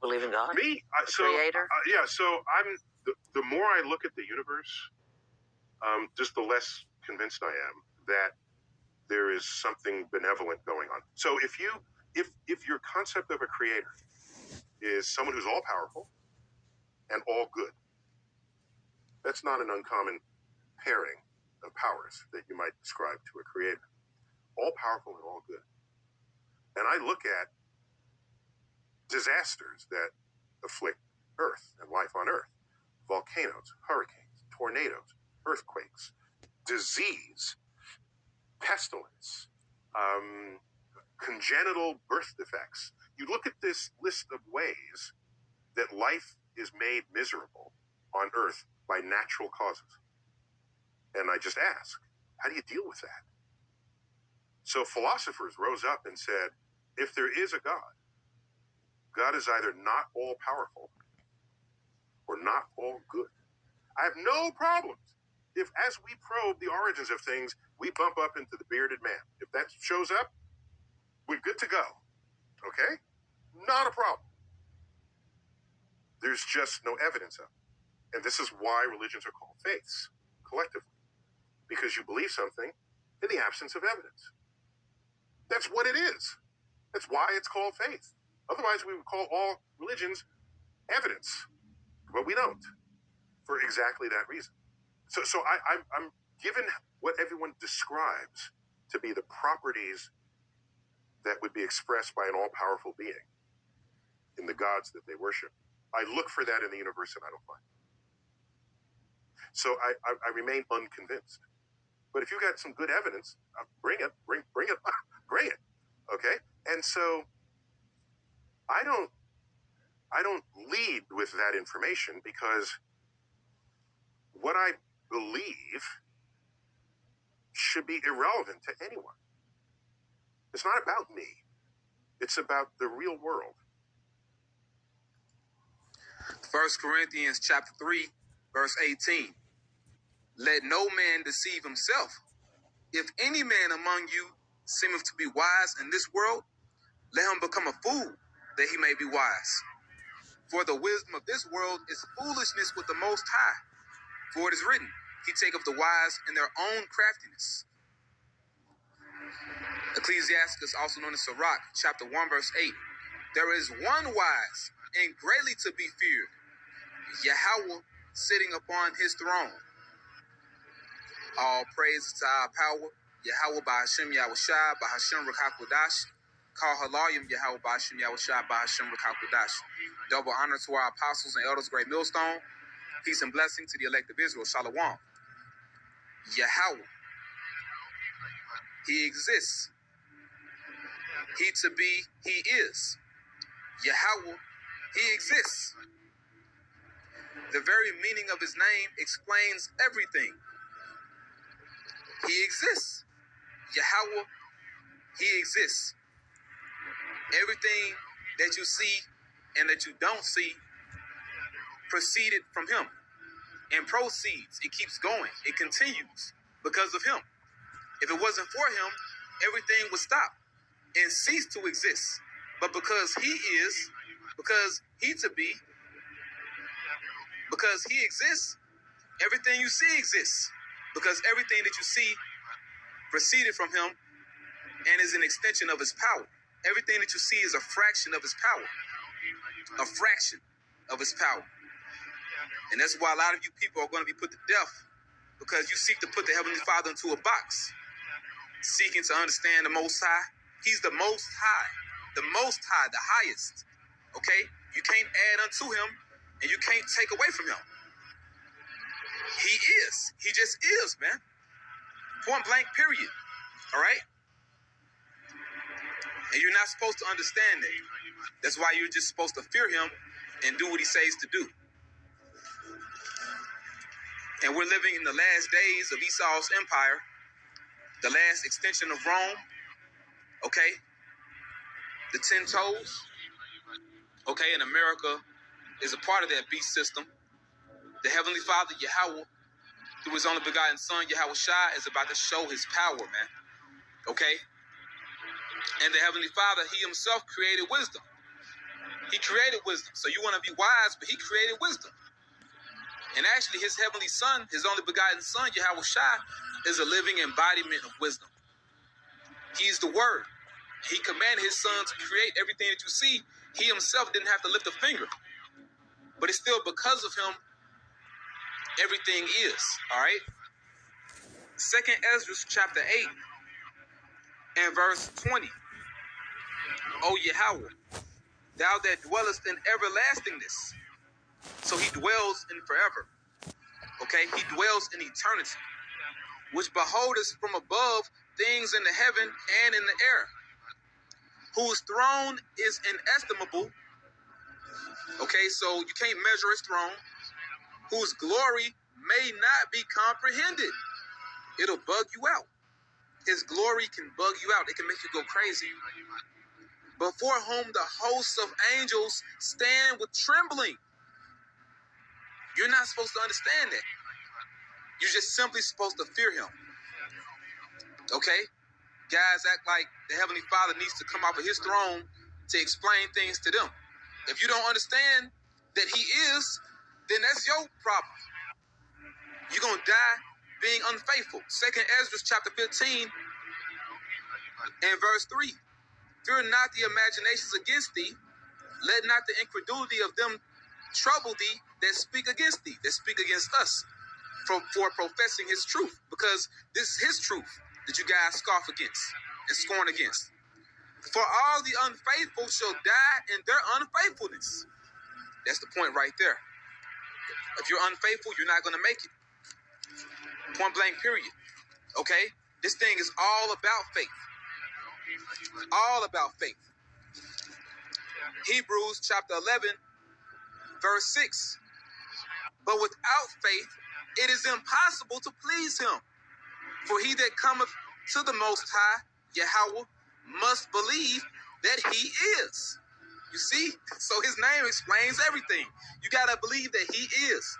Believe in God? Me? Creator? Yeah, so the more I look at the universe, just the less convinced I am that there is something benevolent going on. So if your concept of a creator is someone who's all powerful and all good, that's not an uncommon pairing of powers that you might describe to a creator. All powerful and all good. And I look at disasters that afflict Earth and life on Earth. Volcanoes, hurricanes, tornadoes, earthquakes, disease, pestilence, congenital birth defects. You look at this list of ways that life is made miserable on Earth by natural causes. And I just ask, how do you deal with that? So philosophers rose up and said, if there is a God, God is either not all powerful or not all good. I have no problems if, as we probe the origins of things, we bump up into the bearded man. If that shows up, we're good to go. Okay? Not a problem. There's just no evidence of it. And this is why religions are called faiths, collectively. Because you believe something in the absence of evidence. That's what it is. That's why it's called faith. Otherwise, we would call all religions evidence. But we don't, for exactly that reason. So I'm given what everyone describes to be the properties that would be expressed by an all-powerful being in the gods that they worship. I look for that in the universe and I don't find it. So I remain unconvinced. But if you got some good evidence, bring it, bring it, okay? And so I don't lead with that information because what I believe should be irrelevant to anyone. It's not about me. It's about the real world. 1 Corinthians chapter 3, verse 18. Let no man deceive himself. If any man among you seemeth to be wise in this world, let him become a fool, that he may be wise. For the wisdom of this world is foolishness with the Most High. For it is written, he taketh the wise in their own craftiness. Ecclesiasticus, also known as Sirach, chapter 1, verse 8. There is one wise and greatly to be feared, YAHAWAH sitting upon his throne. All praise to our power, YAHAWAH by Hashem Yahushua, by Hashem Rakakwadash. Call Halayim YAHAWAH by Hashem Yahushua, by Hashem Rakakwadash. Double honor to our apostles and elders, great millstone. Peace and blessing to the elect of Israel. Shalom. YAHAWAH. He exists. He to be, he is. YAHAWAH. He exists. The very meaning of his name explains everything. He exists. YAHAWAH. He exists. Everything that you see and that you don't see proceeded from him and proceeds. It keeps going. It continues because of him. If it wasn't for him, everything would stop and cease to exist. But because he is, because he to be, because he exists, everything you see exists. Because everything that you see proceeded from him and is an extension of his power. Everything that you see is a fraction of his power. A fraction of his power. And that's why a lot of you people are going to be put to death, because you seek to put the Heavenly Father into a box, seeking to understand the Most High. He's the Most High, the Most High, the highest. Okay? You can't add unto him and you can't take away from him. He is. He just is, man. Point blank, period. All right? And you're not supposed to understand that. That's why you're just supposed to fear him and do what he says to do. And we're living in the last days of Esau's empire, the last extension of Rome. Okay? The 10 toes. Okay, and America is a part of that beast system. The Heavenly Father, YAHAWAH, through his only begotten Son, Yahushua, is about to show his power, man. Okay? And the Heavenly Father, he himself created wisdom. He created wisdom. So you want to be wise, but he created wisdom. And actually, his heavenly son, his only begotten son, YAHAWAH, is a living embodiment of wisdom. He's the word. He commanded his son to create everything that you see. He himself didn't have to lift a finger. But it's still because of him, everything is. All right? 2nd Ezra chapter 8 and verse 20. O YAHAWAH, thou that dwellest in everlastingness. So he dwells in forever. Okay? He dwells in eternity. Which beholdest from above things in the heaven and in the air. Whose throne is inestimable. Okay, so you can't measure his throne. Whose glory may not be comprehended. It'll bug you out. His glory can bug you out. It can make you go crazy. Before whom the hosts of angels stand with trembling. You're not supposed to understand that. You're just simply supposed to fear him. Okay? Guys act like the Heavenly Father needs to come off of his throne to explain things to them. If you don't understand that he is, then that's your problem. You're going to die being unfaithful. 2nd Ezra chapter 15 and verse 3. Fear not the imaginations against thee. Let not the incredulity of them trouble thee that speak against thee, that speak against us for professing his truth. Because this is his truth that you guys scoff against and scorn against. For all the unfaithful shall die in their unfaithfulness. That's the point right there. If you're unfaithful, you're not going to make it. Point blank, period. Okay? This thing is all about faith. All about faith. Hebrews chapter 11, verse 6. But without faith, it is impossible to please him. For he that cometh to the Most High, YAHAWAH, must believe that he is. You see? So his name explains everything. You got to believe that he is.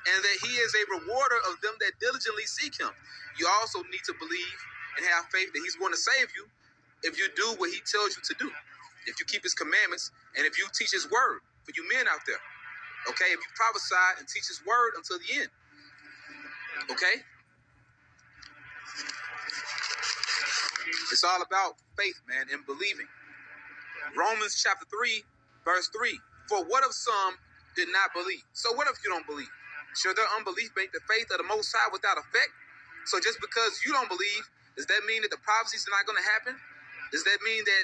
And that he is a rewarder of them that diligently seek him. You also need to believe and have faith that he's going to save you if you do what he tells you to do. If you keep his commandments and if you teach his word for you men out there. Okay? If you prophesy and teach his word until the end. Okay? It's all about faith, man, and believing. Romans chapter 3, verse 3. For what if some did not believe? So what if you don't believe? Should their unbelief make the faith of the Most High without effect? So just because you don't believe, does that mean that the prophecies are not going to happen? Does that mean that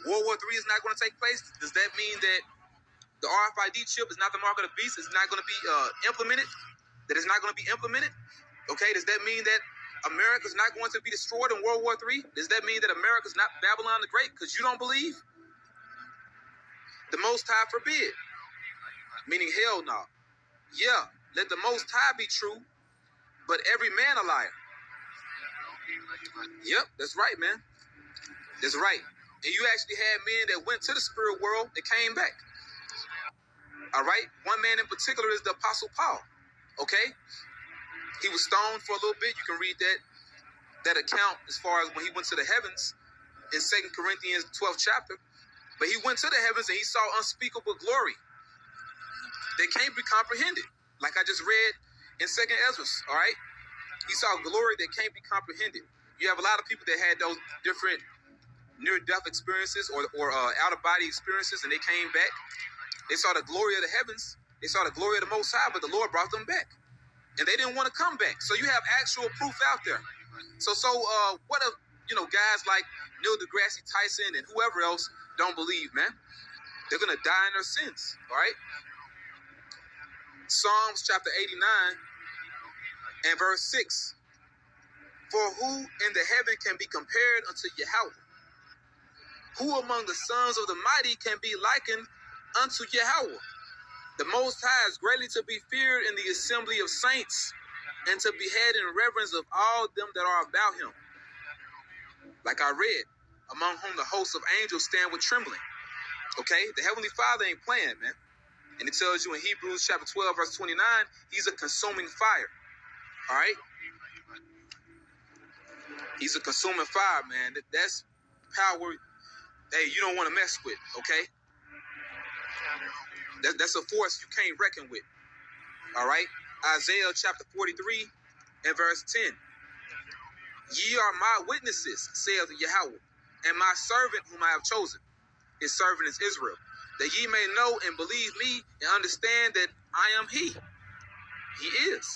World War III is not going to take place? Does that mean that the RFID chip is not the mark of the beast? It's not going to be implemented? That it's not going to be implemented? Okay, does that mean that America's not going to be destroyed in World War III? Does that mean that America's not Babylon the Great because you don't believe? The Most High forbid. Meaning hell no. Yeah, let the Most High be true, but every man a liar. Yep, that's right, man. That's right. And you actually had men that went to the spirit world that came back. All right? One man in particular is the Apostle Paul. Okay? He was stoned for a little bit. You can read that account as far as when he went to the heavens in 2 Corinthians 12th chapter. But he went to the heavens and he saw unspeakable glory that can't be comprehended. Like I just read in 2nd Ezra, all right? He saw glory that can't be comprehended. You have a lot of people that had those different near-death experiences or out-of-body experiences, and they came back. They saw the glory of the heavens. They saw the glory of the Most High, but the Lord brought them back. And they didn't want to come back. So you have actual proof out there. So what if, guys like Neil deGrasse Tyson and whoever else don't believe, man? They're going to die in their sins, all right? Psalms chapter 89 and verse 6. For who in the heaven can be compared unto YAHAWAH? Who among the sons of the mighty can be likened unto YAHAWAH? The Most High is greatly to be feared in the assembly of saints, and to be had in reverence of all them that are about him. Like I read, among whom the hosts of angels stand with trembling. Okay? The Heavenly Father ain't playing, man. And it tells you in Hebrews chapter 12, verse 29, he's a consuming fire. All right? He's a consuming fire, man. That's power, hey, you don't want to mess with, okay? That's a force you can't reckon with. All right? Isaiah chapter 43 and verse 10. Ye are my witnesses, saith Yahawah, and my servant whom I have chosen. His servant is Israel, that ye may know and believe me and understand that I am he. He is.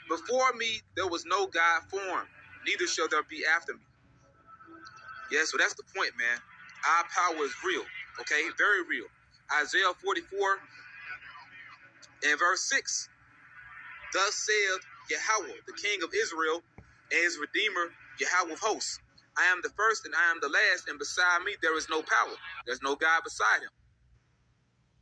Before me there was no God formed, neither shall there be after me. Yeah, so that's the point, man. Our power is real, okay? Very real. Isaiah 44 and verse 6. Thus saith Yahawah, the King of Israel, and his Redeemer, Yahawah of hosts. I am the first and I am the last, and beside me there is no power. There's no God beside him.